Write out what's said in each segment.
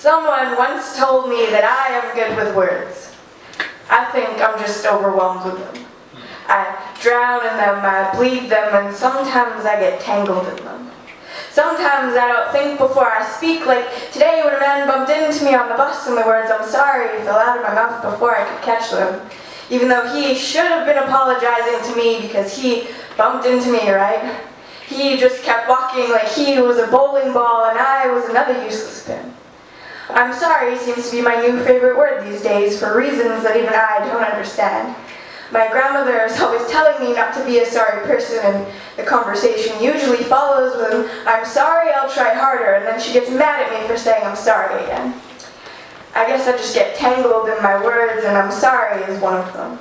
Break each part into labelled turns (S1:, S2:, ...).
S1: Someone once told me that I am good with words. I think I'm just overwhelmed with them. I drown in them, I bleed them, and sometimes I get tangled in them. Sometimes I don't think before I speak, like today when a man bumped into me on the bus and the words "I'm sorry" fell out of my mouth before I could catch them. Even though he should have been apologizing to me because he bumped into me, right? He just kept walking like he was a bowling ball and I was another useless pin. I'm sorry seems to be my new favorite word these days for reasons that even I don't understand. My grandmother is always telling me not to be a sorry person, and the conversation usually follows with "I'm sorry, I'll try harder," and then she gets mad at me for saying I'm sorry again. I guess I just get tangled in my words, and I'm sorry is one of them.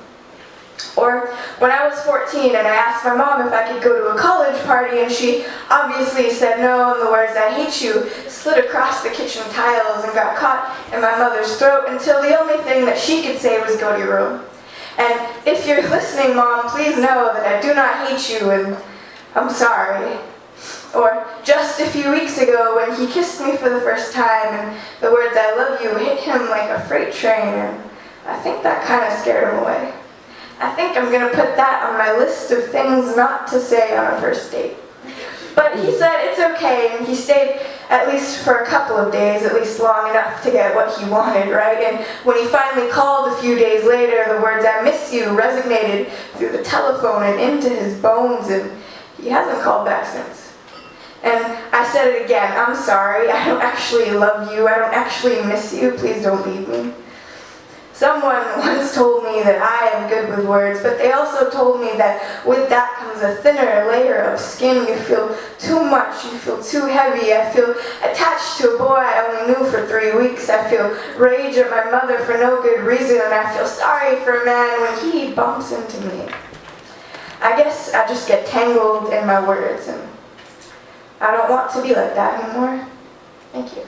S1: Or when I was 14 and I asked my mom if I could go to a college party, and she obviously said no, and the words "I hate you" slid across the kitchen tiles and got caught in my mother's throat until the only thing that she could say was "go to your room." And if you're listening, Mom, please know that I do not hate you and I'm sorry. Or just a few weeks ago when he kissed me for the first time and the words "I love you" hit him like a freight train, and I think that kind of scared him away. I think I'm going to put that on my list of things not to say on a first date. But he said it's okay, and he stayed at least for a couple of days, at least long enough to get what he wanted, right? And when he finally called a few days later, the words "I miss you" resonated through the telephone and into his bones, and he hasn't called back since. And I said it again, I'm sorry, I don't actually love you, I don't actually miss you, please don't leave me. Someone once told me that I am good with words, but they also told me that with that comes a thinner layer of skin. You feel too much, you feel too heavy. I feel attached to a boy I only knew for 3 weeks. I feel rage at my mother for no good reason, and I feel sorry for a man when he bumps into me. I guess I just get tangled in my words, and I don't want to be like that anymore. Thank you.